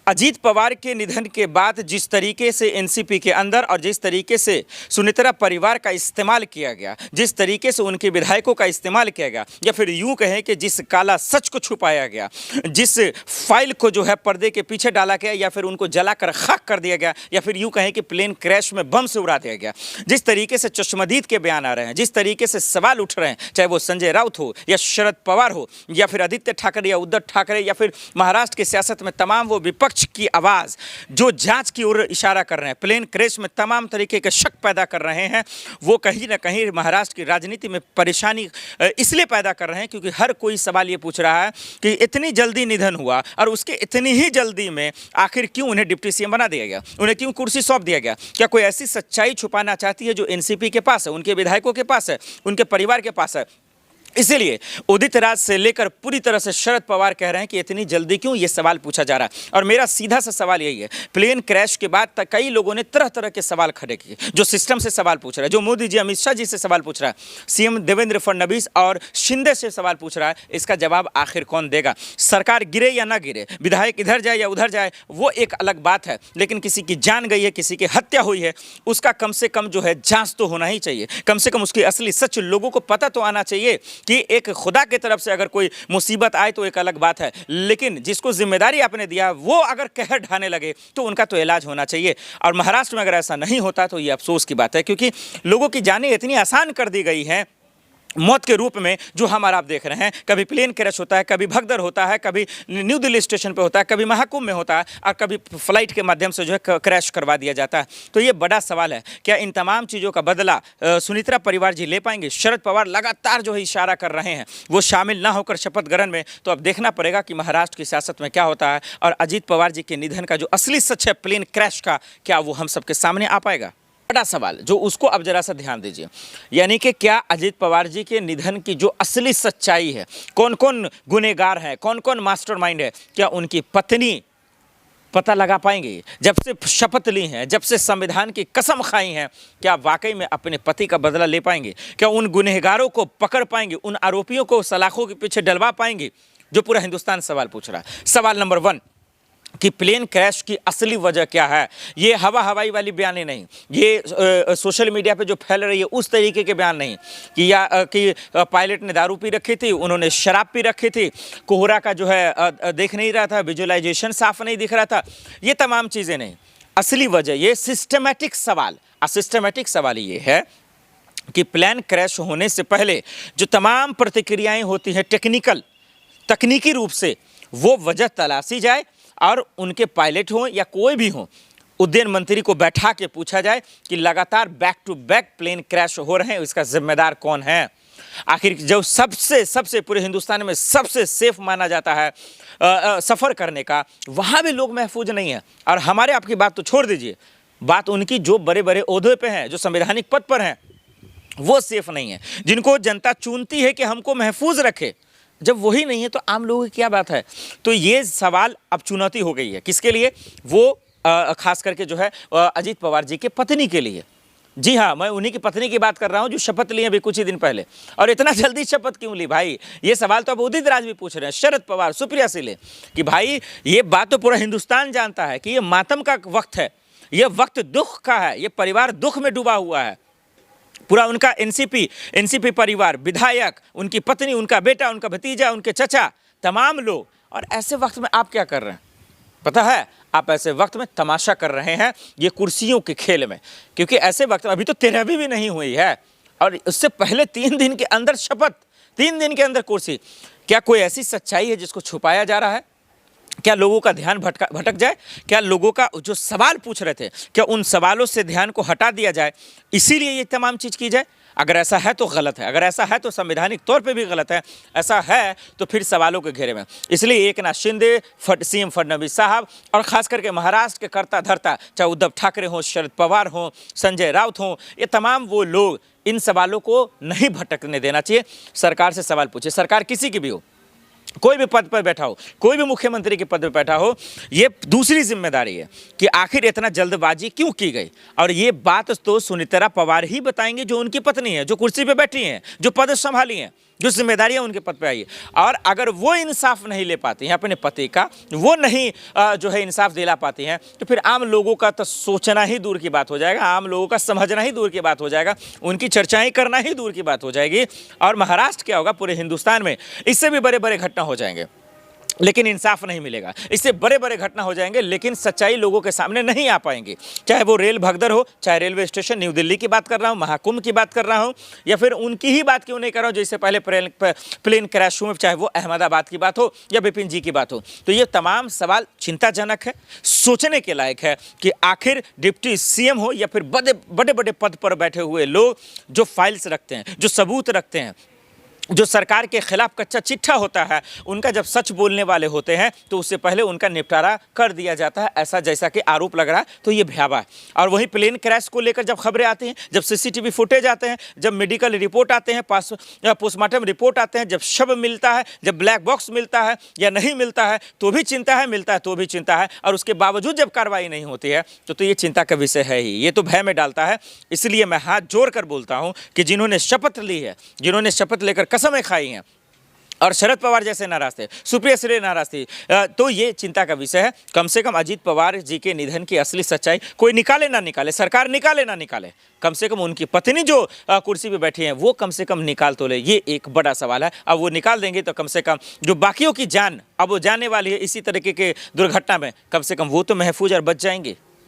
अजीत पवार के निधन के बाद जिस तरीके से एनसीपी के अंदर और जिस तरीके से सुनेत्रा परिवार का इस्तेमाल किया गया, जिस तरीके से उनके विधायकों का इस्तेमाल किया गया, या फिर यूं कहें कि जिस काला सच को छुपाया गया, जिस फाइल को जो है पर्दे के पीछे डाला गया, या फिर उनको जलाकर खाक कर दिया गया, या फिर यूं कहें कि प्लेन क्रैश में बम से उड़ा दिया गया, जिस तरीके से चश्मदीद के बयान आ रहे हैं, जिस तरीके से सवाल उठ रहे हैं, चाहे वो संजय राउत हो या शरद पवार हो या फिर आदित्य ठाकरे या उद्धव ठाकरे या फिर महाराष्ट्र की सियासत में तमाम वो विपक्ष की आवाज़ जो जांच की ओर इशारा कर रहे हैं, प्लेन क्रैश में तमाम तरीके के शक पैदा कर रहे हैं, वो कहीं ना कहीं महाराष्ट्र की राजनीति में परेशानी इसलिए पैदा कर रहे हैं क्योंकि हर कोई सवाल ये पूछ रहा है कि इतनी जल्दी निधन हुआ और उसके इतनी ही जल्दी में आखिर क्यों उन्हें डिप्टी सीएम बना दिया गया, उन्हें क्यों कुर्सी सौंप दिया गया। क्या कोई ऐसी सच्चाई छुपाना चाहती है जो एनसीपी के पास है, उनके विधायकों के पास है, उनके परिवार के पास है? इसीलिए उदित राज से लेकर पूरी तरह से शरद पवार कह रहे हैं कि इतनी जल्दी क्यों ये सवाल पूछा जा रहा है। और मेरा सीधा सा सवाल यही है, प्लेन क्रैश के बाद तक कई लोगों ने तरह तरह के सवाल खड़े किए, जो सिस्टम से सवाल पूछ रहा है, जो मोदी जी अमित शाह जी से सवाल पूछ रहा है, सीएम देवेंद्र फडणवीस और शिंदे से सवाल पूछ रहा है, इसका जवाब आखिर कौन देगा? सरकार गिरे या ना गिरे, विधायक इधर जाए या उधर जाए, वो एक अलग बात है, लेकिन किसी की जान गई है, किसी की हत्या हुई है, उसका कम से कम जो है जांच तो होना ही चाहिए, कम से कम उसकी असली सच लोगों को पता तो आना चाहिए कि एक खुदा की तरफ से अगर कोई मुसीबत आए तो एक अलग बात है, लेकिन जिसको जिम्मेदारी आपने दिया वो अगर कहर ढाने लगे तो उनका तो इलाज होना चाहिए। और महाराष्ट्र में अगर ऐसा नहीं होता तो ये अफसोस की बात है, क्योंकि लोगों की जानें इतनी आसान कर दी गई हैं मौत के रूप में, जो हम और आप देख रहे हैं। कभी प्लेन क्रैश होता है, कभी भगदड़ होता है, कभी न्यू दिल्ली स्टेशन पे होता है, कभी महाकुंभ में होता है, और कभी फ्लाइट के माध्यम से जो है क्रैश करवा दिया जाता है। तो ये बड़ा सवाल है, क्या इन तमाम चीज़ों का बदला सुनेत्रा परिवार जी ले पाएंगे? शरद पवार लगातार जो है इशारा कर रहे हैं वो शामिल ना होकर शपथ ग्रहण में। तो अब देखना पड़ेगा कि महाराष्ट्र की सियासत में क्या होता है, और अजीत पवार जी के निधन का जो असली सच है प्लेन क्रैश का, क्या वो हम सबके सामने आ पाएगा? बड़ा सवाल जो उसको अब जरा सा ध्यान दीजिए, यानी कि क्या अजीत पवार जी के निधन की जो असली सच्चाई है, कौन कौन गुनहगार है, कौन कौन मास्टरमाइंड है, क्या उनकी पत्नी पता लगा पाएंगे? जब से शपथ ली हैं, जब से संविधान की कसम खाई हैं, क्या वाकई में अपने पति का बदला ले पाएंगे? क्या उन गुनहगारों को पकड़ पाएंगे, उन आरोपियों को सलाखों के पीछे डलवा पाएंगे, जो पूरा हिंदुस्तान सवाल पूछ रहा है। सवाल नंबर 1 कि प्लेन क्रैश की असली वजह क्या है? ये हवाई वाली बयान नहीं, ये सोशल मीडिया पे जो फैल रही है उस तरीके के बयान नहीं कि पायलट ने दारू पी रखी थी, उन्होंने शराब पी रखी थी, कोहरा का जो है देख नहीं रहा था, विजुअलाइजेशन साफ नहीं दिख रहा था, ये तमाम चीज़ें नहीं। असली वजह ये सिस्टमेटिक सवाल ये है कि प्लेन क्रैश होने से पहले जो तमाम प्रतिक्रियाएँ होती हैं तकनीकी रूप से, वो वजह तलाशी जाए और उनके पायलट हों या कोई भी हो, उड्डयन मंत्री को बैठा के पूछा जाए कि लगातार back to back plane crash हो रहे हैं, इसका जिम्मेदार कौन है? आखिर जो सबसे पूरे हिंदुस्तान में सबसे सेफ माना जाता है सफ़र करने का, वहाँ भी लोग महफूज नहीं हैं। और हमारे आपकी बात तो छोड़ दीजिए, बात उनकी जो बड़े बड़े ओहदे पे हैं, जो संवैधानिक पद पर हैं, वो सेफ नहीं है, जिनको जनता चुनती है कि हमको महफूज रखे। जब वही नहीं है तो आम लोगों की क्या बात है? तो ये सवाल अब चुनौती हो गई है किसके लिए? वो खास करके जो है अजीत पवार जी के पत्नी के लिए। जी हाँ, मैं उन्हीं की पत्नी की बात कर रहा हूँ जो शपथ ली अभी कुछ ही दिन पहले। और इतना जल्दी शपथ क्यों ली भाई? ये सवाल तो अब उदित राज भी पूछ रहे हैं, शरद पवार, सुप्रिया से ले, कि भाई ये बात तो पूरा हिंदुस्तान जानता है कि ये मातम का वक्त है, ये वक्त दुख का है, ये परिवार दुख में डूबा हुआ है। पूरा उनका एनसीपी परिवार, विधायक, उनकी पत्नी, उनका बेटा, उनका भतीजा, उनके चचा, तमाम लोग। और ऐसे वक्त में आप क्या कर रहे हैं पता है? आप ऐसे वक्त में तमाशा कर रहे हैं ये कुर्सियों के खेल में, क्योंकि ऐसे वक्त में अभी तो 13वीं भी नहीं हुई है और उससे पहले 3 दिन के अंदर शपथ, 3 दिन के अंदर कुर्सी। क्या कोई ऐसी सच्चाई है जिसको छुपाया जा रहा है? क्या लोगों का ध्यान भटक जाए? क्या लोगों का जो सवाल पूछ रहे थे, क्या उन सवालों से ध्यान को हटा दिया जाए, इसीलिए ये तमाम चीज़ की जाए? अगर ऐसा है तो गलत है, अगर ऐसा है तो संवैधानिक तौर पे भी गलत है, ऐसा है तो फिर सवालों के घेरे में। इसलिए एकनाथ शिंदे, सीएम फडणवीस साहब, और खास करके महाराष्ट्र के कर्ता धर्ता, चाहे उद्धव ठाकरे हों, शरद पवार हों, संजय राउत हों, ये तमाम वो लोग इन सवालों को नहीं भटकने देना चाहिए। सरकार से सवाल पूछे, सरकार किसी की भी हो, कोई भी पद पर बैठा हो, कोई भी मुख्यमंत्री के पद पर बैठा हो, ये दूसरी जिम्मेदारी है कि आखिर इतना जल्दबाजी क्यों की गई। और ये बात तो सुनेत्रा पवार ही बताएंगे जो उनकी पत्नी है, जो कुर्सी पे बैठी हैं, जो पद संभाली हैं। जो जिम्मेदारियां उनके पद पे आई है, और अगर वो इंसाफ नहीं ले पाती हैं अपने पति का, वो नहीं जो है इंसाफ दिला पाती हैं, तो फिर आम लोगों का तो सोचना ही दूर की बात हो जाएगा, आम लोगों का समझना ही दूर की बात हो जाएगा, उनकी चर्चाएं करना ही दूर की बात हो जाएगी। और महाराष्ट्र क्या होगा, पूरे हिंदुस्तान में इससे भी बड़े बड़े घटना हो जाएंगे, लेकिन इंसाफ नहीं मिलेगा। इससे बड़े बड़े घटना हो जाएंगे, लेकिन सच्चाई लोगों के सामने नहीं आ पाएंगी। चाहे वो रेल भगदड़ हो, चाहे रेलवे स्टेशन न्यू दिल्ली की बात कर रहा हूँ, महाकुंभ की बात कर रहा हूँ, या फिर उनकी ही बात क्यों नहीं कर रहा हूँ जैसे पहले प्लेन क्रैश हुए, चाहे वो अहमदाबाद की बात हो या विपिन जी की बात हो। तो ये तमाम सवाल चिंताजनक है, सोचने के लायक है कि आखिर डिप्टी सीएम हो या फिर बड़े बड़े पद पर बैठे हुए लोग जो फाइल्स रखते हैं, जो सबूत रखते हैं, जो सरकार के खिलाफ कच्चा चिट्ठा होता है, उनका जब सच बोलने वाले होते हैं तो उससे पहले उनका निपटारा कर दिया जाता है, ऐसा जैसा कि आरोप लग रहा है। तो ये भयावह है। और वहीं प्लेन क्रैश को लेकर जब खबरें आती हैं, जब सीसीटीवी फुटेज आते हैं, जब मेडिकल रिपोर्ट आते हैं, पोस्टमार्टम रिपोर्ट आते हैं, जब शव मिलता है, जब ब्लैक बॉक्स मिलता है या नहीं मिलता है तो भी चिंता है, मिलता है तो भी चिंता है, और उसके बावजूद जब कार्रवाई नहीं होती है तो ये चिंता का विषय है ही। ये तो भय में डालता है। इसलिए मैं हाथ जोड़ कर बोलता हूँ कि जिन्होंने शपथ ली है, जिन्होंने शपथ लेकर कसमें खाई हैं, और शरद पवार जैसे नाराज थे, सुप्रिया सुले नाराज थी, तो ये चिंता का विषय है। कम से कम अजीत पवार जी के निधन की असली सच्चाई कोई निकाले ना निकाले, सरकार निकाले ना निकाले, कम से कम उनकी पत्नी जो कुर्सी पे बैठी हैं वो कम से कम निकाल तो ले। ये एक बड़ा सवाल है। अब वो निकाल देंगे तो कम से कम जो बाकियों की जान अब वो जाने वाली है इसी तरीके के दुर्घटना में, कम से कम वो तो महफूज और बच जाएंगे।